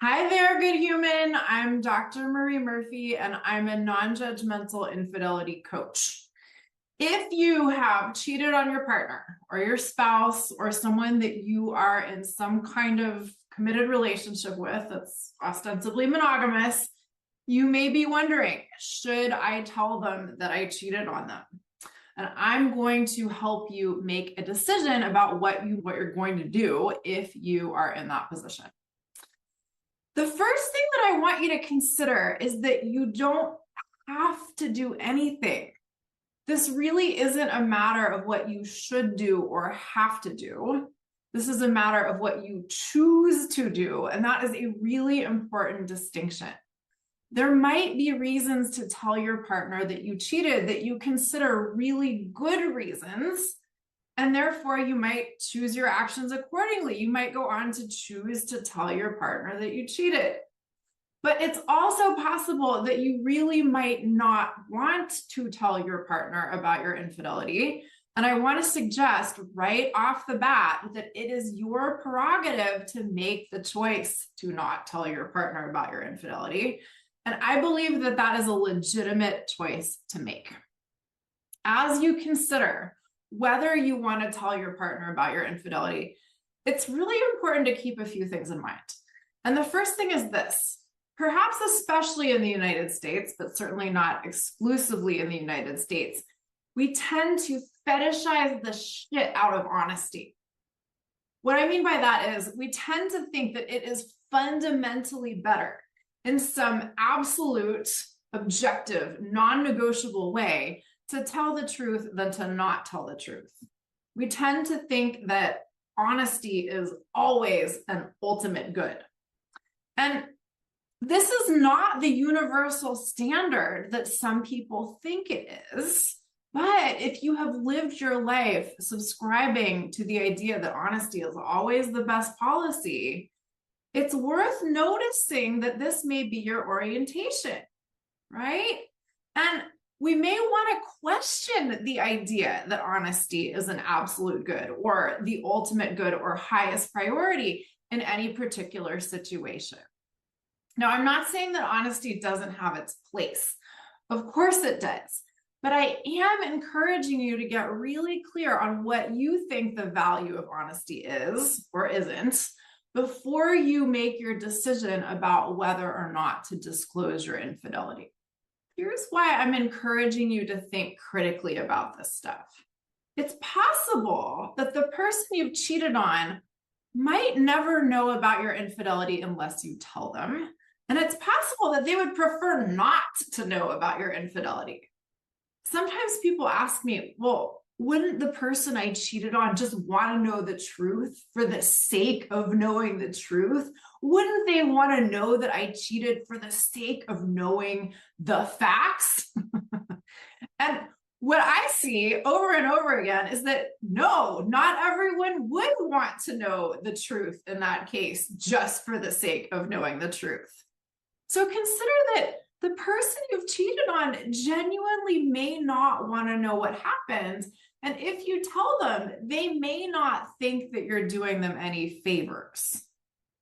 Hi there, good human. I'm Dr. Marie Murphy, and I'm a non-judgmental infidelity coach. If you have cheated on your partner or your spouse or someone that you are in some kind of committed relationship with that's ostensibly monogamous, you may be wondering, should I tell them that I cheated on them? And I'm going to help you make a decision about what you're going to do if you are in that position. The first thing that I want you to consider is that you don't have to do anything. This really isn't a matter of what you should do or have to do. This is a matter of what you choose to do, and that is a really important distinction. There might be reasons to tell your partner that you cheated that you consider really good reasons, and therefore you might choose your actions accordingly. You might go on to choose to tell your partner that you cheated. But it's also possible that you really might not want to tell your partner about your infidelity. And I want to suggest right off the bat that it is your prerogative to make the choice to not tell your partner about your infidelity. And I believe that that is a legitimate choice to make. As you consider whether you want to tell your partner about your infidelity, it's really important to keep a few things in mind. And the first thing is this. Perhaps especially in the United States, but certainly not exclusively in the United States, we tend to fetishize the shit out of honesty. What I mean by that is we tend to think that it is fundamentally better in some absolute, objective, non-negotiable way to tell the truth than to not tell the truth. We tend to think that honesty is always an ultimate good. And this is not the universal standard that some people think it is. But if you have lived your life subscribing to the idea that honesty is always the best policy, it's worth noticing that this may be your orientation, right? And we may want to question the idea that honesty is an absolute good or the ultimate good or highest priority in any particular situation. Now, I'm not saying that honesty doesn't have its place. Of course it does. But I am encouraging you to get really clear on what you think the value of honesty is or isn't before you make your decision about whether or not to disclose your infidelity. Here's why I'm encouraging you to think critically about this stuff. It's possible that the person you've cheated on might never know about your infidelity unless you tell them. And it's possible that they would prefer not to know about your infidelity. Sometimes people ask me, well, wouldn't the person I cheated on just want to know the truth for the sake of knowing the truth? Wouldn't they want to know that I cheated for the sake of knowing the facts? And what I see over and over again is that no, not everyone would want to know the truth in that case just for the sake of knowing the truth. So consider that the person you've cheated on genuinely may not want to know what happened. And if you tell them, they may not think that you're doing them any favors.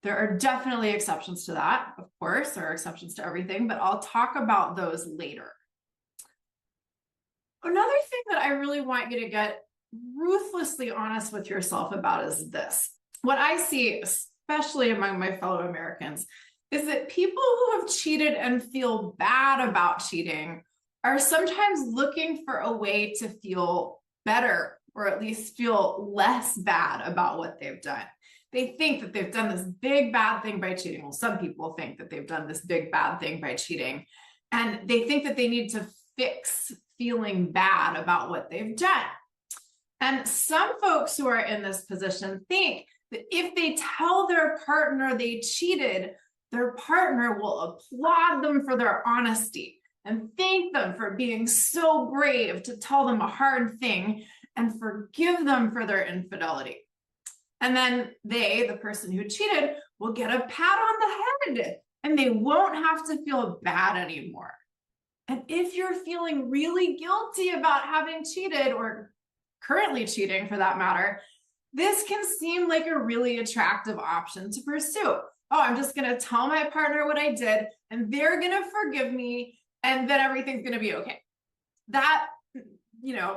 There are definitely exceptions to that. Of course, there are exceptions to everything, but I'll talk about those later. Another thing that I really want you to get ruthlessly honest with yourself about is this. What I see, especially among my fellow Americans, is that people who have cheated and feel bad about cheating are sometimes looking for a way to feel better or at least feel less bad about what they've done. They think that they've done this big bad thing by cheating. Well, some people think that they've done this big bad thing by cheating, and they think that they need to fix feeling bad about what they've done. And some folks who are in this position think that if they tell their partner they cheated, their partner will applaud them for their honesty and thank them for being so brave to tell them a hard thing and forgive them for their infidelity. And then they, the person who cheated, will get a pat on the head and they won't have to feel bad anymore. And if you're feeling really guilty about having cheated or currently cheating for that matter, this can seem like a really attractive option to pursue. oh, I'm just going to tell my partner what I did and they're going to forgive me and then everything's going to be okay. That,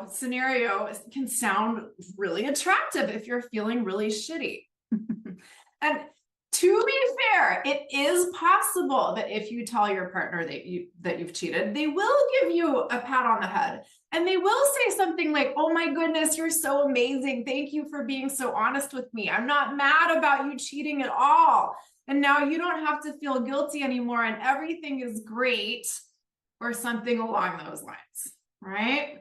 scenario can sound really attractive if you're feeling really shitty. And to be fair, it is possible that if you tell your partner that you've cheated, they will give you a pat on the head and they will say something like, oh my goodness, you're so amazing. Thank you for being so honest with me. I'm not mad about you cheating at all. And now you don't have to feel guilty anymore and everything is great, or something along those lines, right?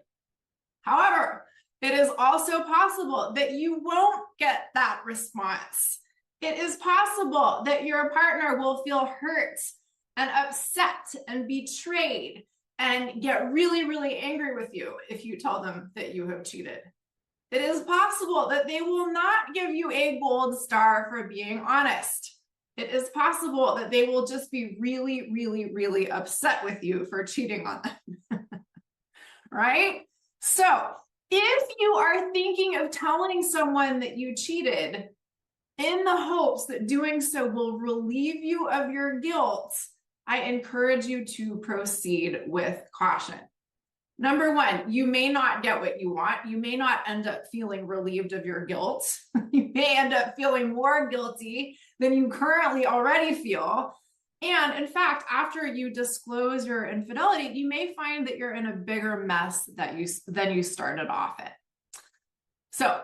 However, it is also possible that you won't get that response. It is possible that your partner will feel hurt and upset and betrayed and get really, really angry with you if you tell them that you have cheated. It is possible that they will not give you a gold star for being honest. It is possible that they will just be really, really, really upset with you for cheating on them. Right? So if you are thinking of telling someone that you cheated in the hopes that doing so will relieve you of your guilt, I encourage you to proceed with caution. Number one, you may not get what you want. You may not end up feeling relieved of your guilt. You may end up feeling more guilty than you currently already feel. And in fact, after you disclose your infidelity, you may find that you're in a bigger mess than you started off in. So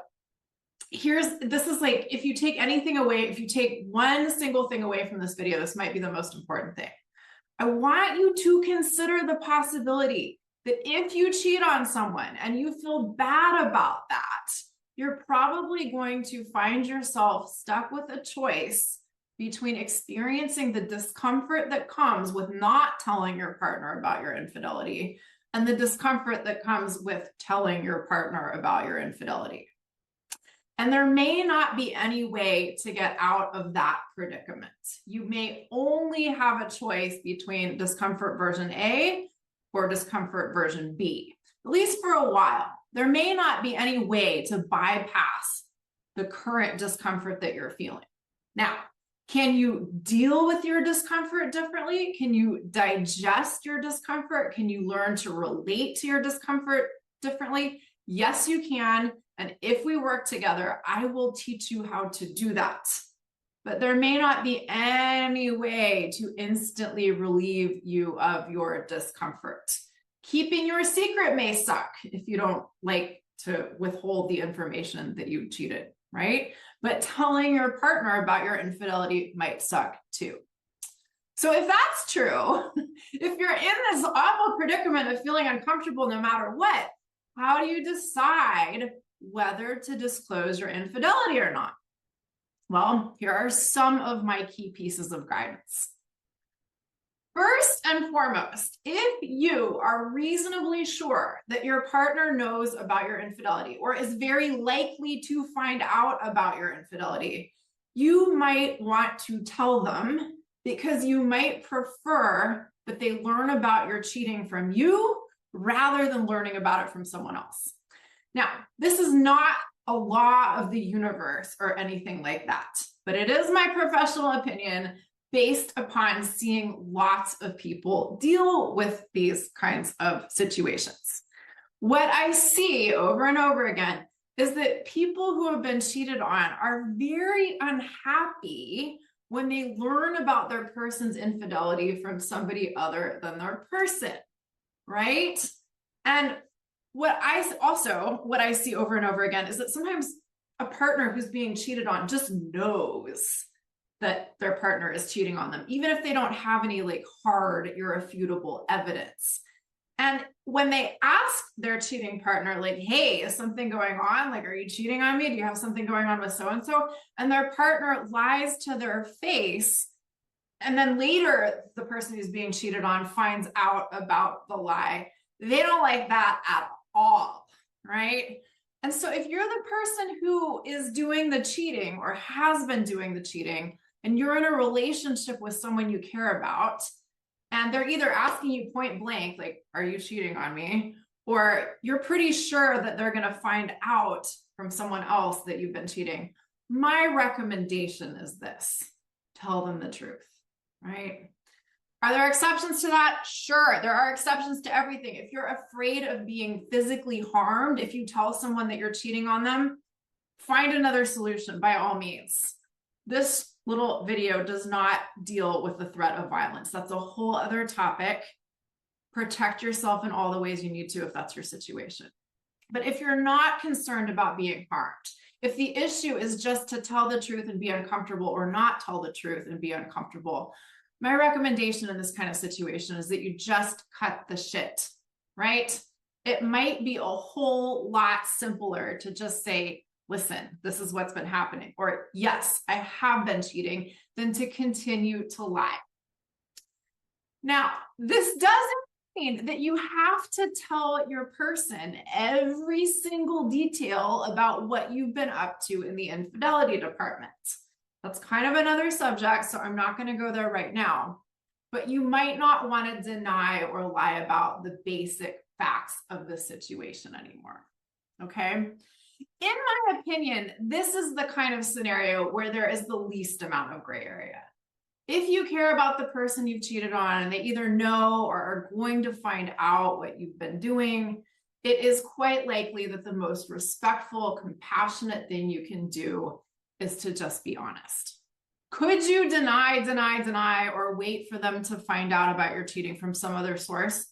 this is like, if you take anything away, if you take one single thing away from this video, this might be the most important thing. I want you to consider the possibility that if you cheat on someone and you feel bad about that, you're probably going to find yourself stuck with a choice between experiencing the discomfort that comes with not telling your partner about your infidelity and the discomfort that comes with telling your partner about your infidelity. And there may not be any way to get out of that predicament. You may only have a choice between discomfort version A or discomfort version B, at least for a while. There may not be any way to bypass the current discomfort that you're feeling. Now, can you deal with your discomfort differently? Can you digest your discomfort? Can you learn to relate to your discomfort differently? Yes, you can. And if we work together, I will teach you how to do that. But there may not be any way to instantly relieve you of your discomfort. Keeping your secret may suck if you don't like to withhold the information that you cheated, right? But telling your partner about your infidelity might suck too. So if that's true, if you're in this awful predicament of feeling uncomfortable no matter what, how do you decide whether to disclose your infidelity or not? Well, here are some of my key pieces of guidance. First and foremost, if you are reasonably sure that your partner knows about your infidelity or is very likely to find out about your infidelity, you might want to tell them because you might prefer that they learn about your cheating from you rather than learning about it from someone else. Now, this is not a law of the universe or anything like that, but it is my professional opinion based upon seeing lots of people deal with these kinds of situations. What I see over and over again is that people who have been cheated on are very unhappy when they learn about their person's infidelity from somebody other than their person, right? And what I see over and over again is that sometimes a partner who's being cheated on just knows that their partner is cheating on them, even if they don't have any like hard, irrefutable evidence. And when they ask their cheating partner, like, hey, is something going on? Like, are you cheating on me? Do you have something going on with so-and-so? And their partner lies to their face. And then later, the person who's being cheated on finds out about the lie. They don't like that at all, right? And so if you're the person who is doing the cheating or has been doing the cheating, and you're in a relationship with someone you care about, and they're either asking you point blank, like, are you cheating on me? Or you're pretty sure that they're going to find out from someone else that you've been cheating. My recommendation is this: tell them the truth, right? Are there exceptions to that? Sure, there are exceptions to everything. If you're afraid of being physically harmed, if you tell someone that you're cheating on them, find another solution by all means. This little video does not deal with the threat of violence. That's a whole other topic. Protect yourself in all the ways you need to if that's your situation. But if you're not concerned about being harmed, if the issue is just to tell the truth and be uncomfortable or not tell the truth and be uncomfortable, my recommendation in this kind of situation is that you just cut the shit, right? It might be a whole lot simpler to just say, listen, this is what's been happening, or yes, I have been cheating, than to continue to lie. Now, this doesn't mean that you have to tell your person every single detail about what you've been up to in the infidelity department. That's kind of another subject, so I'm not going to go there right now. But you might not want to deny or lie about the basic facts of the situation anymore. Okay? In my opinion, this is the kind of scenario where there is the least amount of gray area. If you care about the person you've cheated on and they either know or are going to find out what you've been doing, it is quite likely that the most respectful, compassionate thing you can do is to just be honest. Could you deny, or wait for them to find out about your cheating from some other source?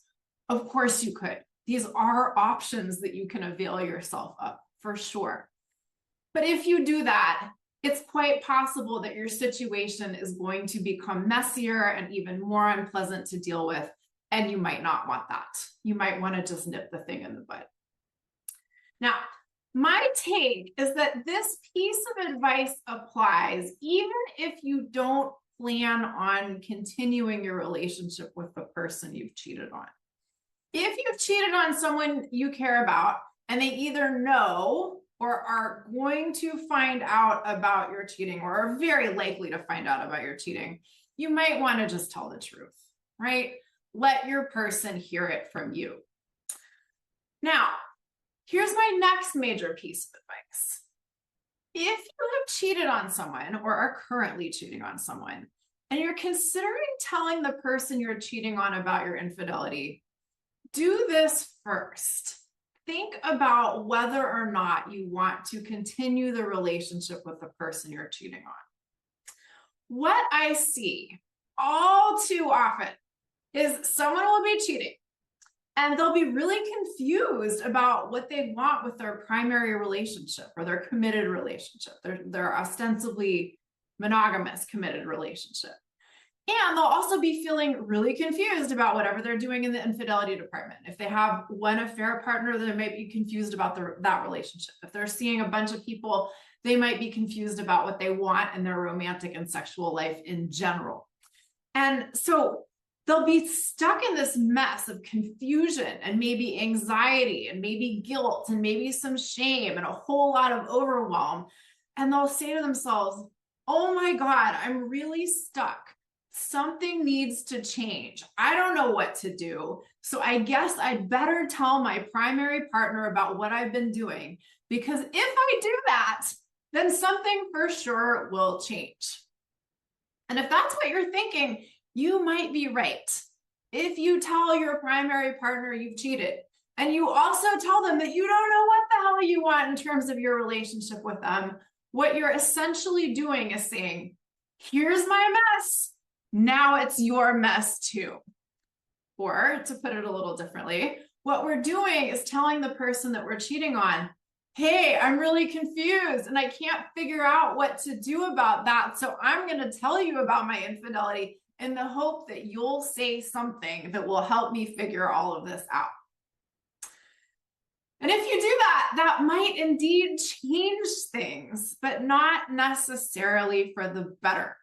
Of course you could. These are options that you can avail yourself of, for sure. But if you do that, it's quite possible that your situation is going to become messier and even more unpleasant to deal with, and you might not want that. You might want to just nip the thing in the bud. Now, my take is that this piece of advice applies even if you don't plan on continuing your relationship with the person you've cheated on. If you've cheated on someone you care about and they either know or are going to find out about your cheating, or are very likely to find out about your cheating, you might want to just tell the truth, right? Let your person hear it from you. Now, here's my next major piece of advice. If you have cheated on someone or are currently cheating on someone, and you're considering telling the person you're cheating on about your infidelity, do this first. Think about whether or not you want to continue the relationship with the person you're cheating on. What I see all too often is someone will be cheating and they'll be really confused about what they want with their primary relationship or their committed relationship, their ostensibly monogamous committed relationship. And they'll also be feeling really confused about whatever they're doing in the infidelity department. If they have one affair partner, they might be confused about that relationship. If they're seeing a bunch of people, they might be confused about what they want in their romantic and sexual life in general. And so they'll be stuck in this mess of confusion and maybe anxiety and maybe guilt and maybe some shame and a whole lot of overwhelm. And they'll say to themselves, oh my God, I'm really stuck. Something needs to change. I don't know what to do. So I guess I'd better tell my primary partner about what I've been doing, because if I do that, then something for sure will change. And if that's what you're thinking, you might be right. If you tell your primary partner you've cheated, and you also tell them that you don't know what the hell you want in terms of your relationship with them, what you're essentially doing is saying, here's my mess. Now it's your mess too. Or to put it a little differently, what we're doing is telling the person that we're cheating on, hey, I'm really confused and I can't figure out what to do about that. So I'm going to tell you about my infidelity in the hope that you'll say something that will help me figure all of this out. And if you do that, that might indeed change things, but not necessarily for the better.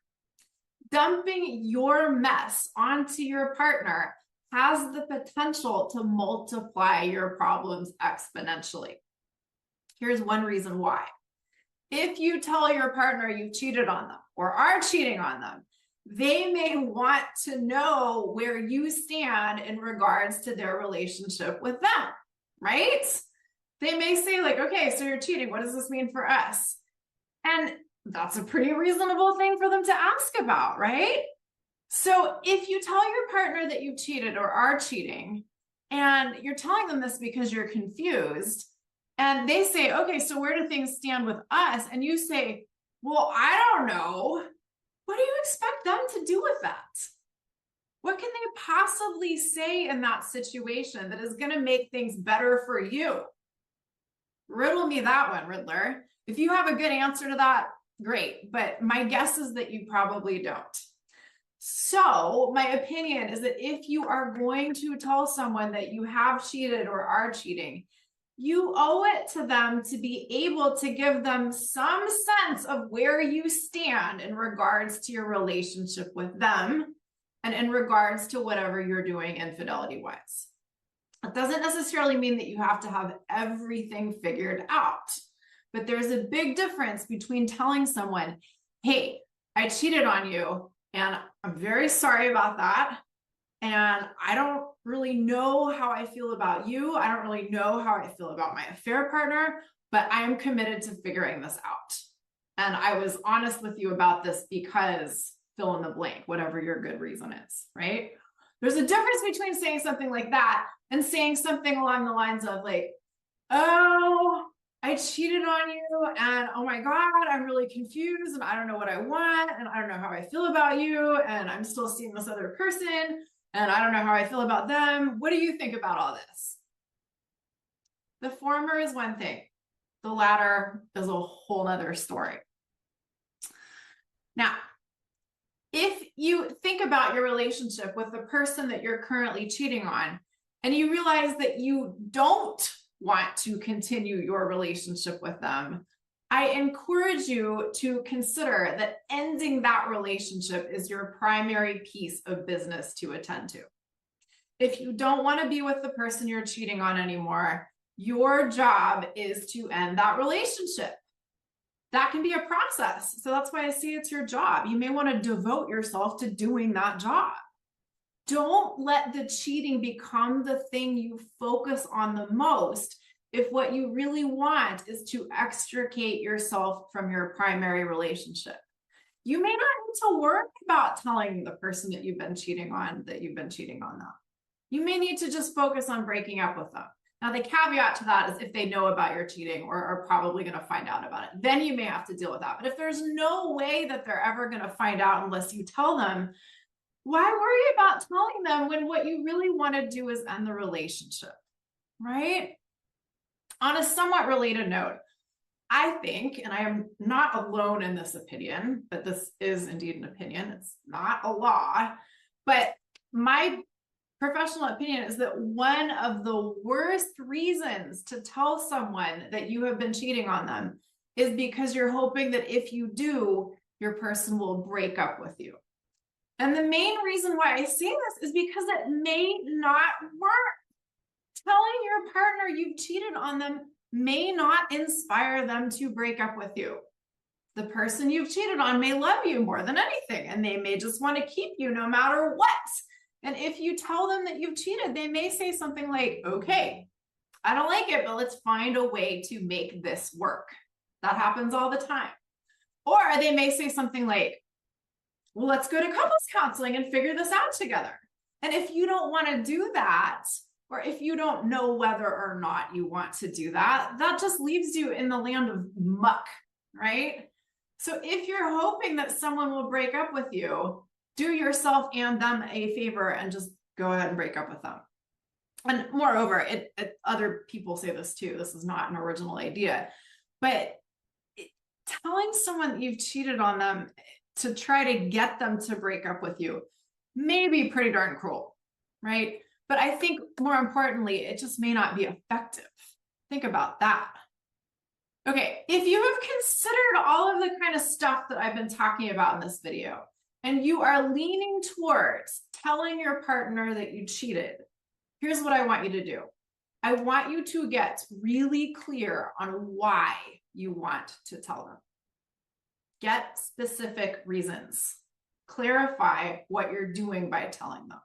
Dumping your mess onto your partner has the potential to multiply your problems exponentially. Here's one reason why. If you tell your partner you've cheated on them or are cheating on them, they may want to know where you stand in regards to their relationship with them, right? They may say like, okay, so you're cheating. What does this mean for us? And that's a pretty reasonable thing for them to ask about, right? So if you tell your partner that you cheated or are cheating, and you're telling them this because you're confused, and they say, okay, so where do things stand with us? And you say, well, I don't know. What do you expect them to do with that? What can they possibly say in that situation that is going to make things better for you? Riddle me that one, Riddler. If you have a good answer to that, great. But my guess is that you probably don't. So my opinion is that if you are going to tell someone that you have cheated or are cheating, you owe it to them to be able to give them some sense of where you stand in regards to your relationship with them and in regards to whatever you're doing infidelity wise. It doesn't necessarily mean that you have to have everything figured out, but there's a big difference between telling someone, hey, I cheated on you and I'm very sorry about that. And I don't really know how I feel about you. I don't really know how I feel about my affair partner, but I am committed to figuring this out. And I was honest with you about this because fill in the blank, whatever your good reason is, right? There's a difference between saying something like that and saying something along the lines of like, oh, I cheated on you and oh my God, I'm really confused and I don't know what I want and I don't know how I feel about you and I'm still seeing this other person and I don't know how I feel about them. What do you think about all this? The former is one thing. The latter is a whole nother story. Now, if you think about your relationship with the person that you're currently cheating on, and you realize that you don't want to continue your relationship with them, I encourage you to consider that ending that relationship is your primary piece of business to attend to. If you don't want to be with the person you're cheating on anymore, your job is to end that relationship. That can be a process. So that's why I say it's your job. You may want to devote yourself to doing that job. Don't let the cheating become the thing you focus on the most if what you really want is to extricate yourself from your primary relationship. You may not need to worry about telling the person that you've been cheating on that you've been cheating on them. You may need to just focus on breaking up with them. Now, the caveat to that is if they know about your cheating or are probably going to find out about it, then you may have to deal with that. But if there's no way that they're ever going to find out unless you tell them, why worry about telling them when what you really want to do is end the relationship, right? On a somewhat related note, I think, and I am not alone in this opinion, but this is indeed an opinion, it's not a law, but my professional opinion is that one of the worst reasons to tell someone that you have been cheating on them is because you're hoping that if you do, your person will break up with you. And the main reason why I say this is because it may not work. Telling your partner you've cheated on them may not inspire them to break up with you. The person you've cheated on may love you more than anything, and they may just want to keep you no matter what. And if you tell them that you've cheated, they may say something like, okay, I don't like it, but let's find a way to make this work. That happens all the time. Or they may say something like, well, let's go to couples counseling and figure this out together. And if you don't want to do that, or if you don't know whether or not you want to do that, that just leaves you in the land of muck, right? So if you're hoping that someone will break up with you, do yourself and them a favor and just go ahead and break up with them. And moreover, other people say this too. This is not an original idea, but telling someone that you've cheated on them to try to get them to break up with you may be pretty darn cruel, right? But I think more importantly, it just may not be effective. Think about that. Okay, if you have considered all of the kind of stuff that I've been talking about in this video, and you are leaning towards telling your partner that you cheated, here's what I want you to do. I want you to get really clear on why you want to tell them. Get specific reasons. Clarify what you're doing by telling them.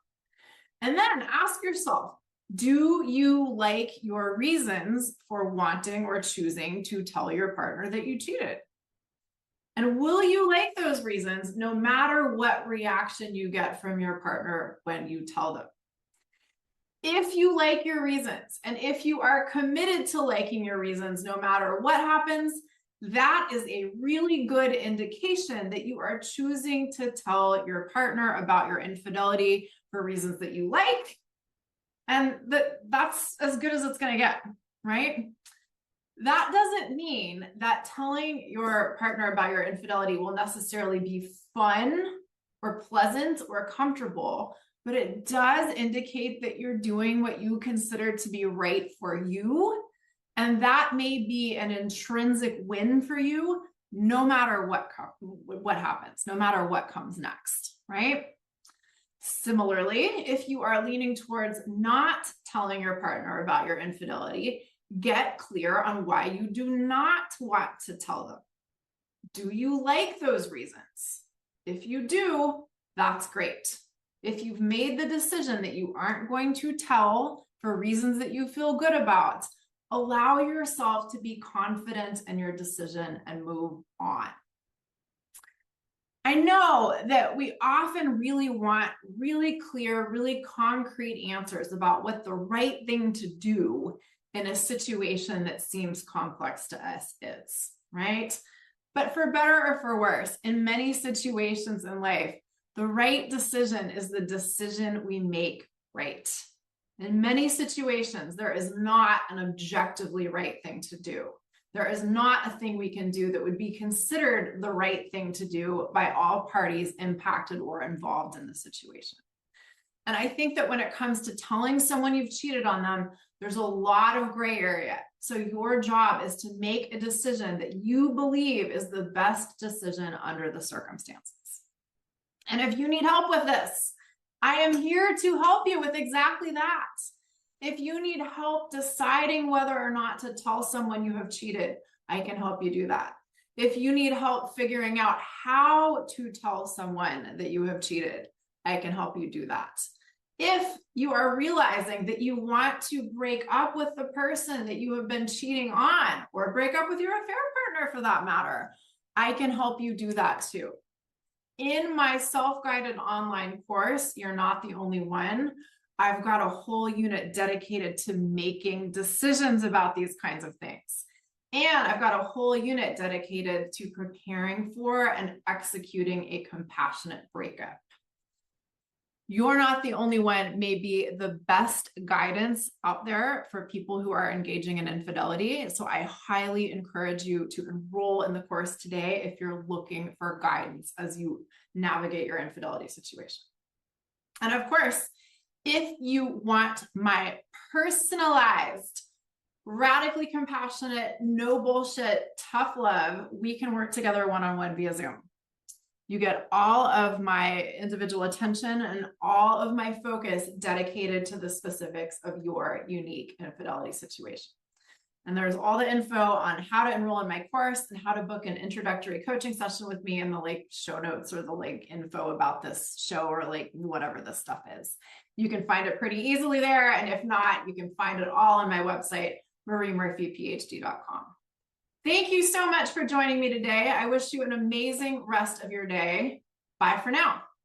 And then ask yourself, do you like your reasons for wanting or choosing to tell your partner that you cheated? And will you like those reasons no matter what reaction you get from your partner when you tell them? If you like your reasons, and if you are committed to liking your reasons no matter what happens, that is a really good indication that you are choosing to tell your partner about your infidelity for reasons that you like, and that's as good as it's going to get, right? That doesn't mean that telling your partner about your infidelity will necessarily be fun or pleasant or comfortable, but it does indicate that you're doing what you consider to be right for you. And that may be an intrinsic win for you, no matter what happens, no matter what comes next, right? Similarly, if you are leaning towards not telling your partner about your infidelity, get clear on why you do not want to tell them. Do you like those reasons? If you do, that's great. If you've made the decision that you aren't going to tell for reasons that you feel good about, allow yourself to be confident in your decision and move on. I know that we often really want really clear, really concrete answers about what the right thing to do in a situation that seems complex to us is, right? But for better or for worse, in many situations in life, the right decision is the decision we make right. In many situations, there is not an objectively right thing to do. There is not a thing we can do that would be considered the right thing to do by all parties impacted or involved in the situation. And I think that when it comes to telling someone you've cheated on them, there's a lot of gray area. So your job is to make a decision that you believe is the best decision under the circumstances. And if you need help with this, I am here to help you with exactly that. If you need help deciding whether or not to tell someone you have cheated, I can help you do that. If you need help figuring out how to tell someone that you have cheated, I can help you do that. If you are realizing that you want to break up with the person that you have been cheating on, or break up with your affair partner for that matter, I can help you do that too. In my self-guided online course, You're Not the Only One, I've got a whole unit dedicated to making decisions about these kinds of things. And I've got a whole unit dedicated to preparing for and executing a compassionate breakup. You're Not the Only One may be the best guidance out there for people who are engaging in infidelity. So I highly encourage you to enroll in the course today if you're looking for guidance as you navigate your infidelity situation. And of course, if you want my personalized, radically compassionate, no bullshit, tough love, we can work together one-on-one via Zoom. You get all of my individual attention and all of my focus dedicated to the specifics of your unique infidelity situation. And there's all the info on how to enroll in my course and how to book an introductory coaching session with me in the show notes, or the info about this show, or whatever this stuff is. You can find it pretty easily there. And if not, you can find it all on my website, mariemurphyphd.com. Thank you so much for joining me today. I wish you an amazing rest of your day. Bye for now.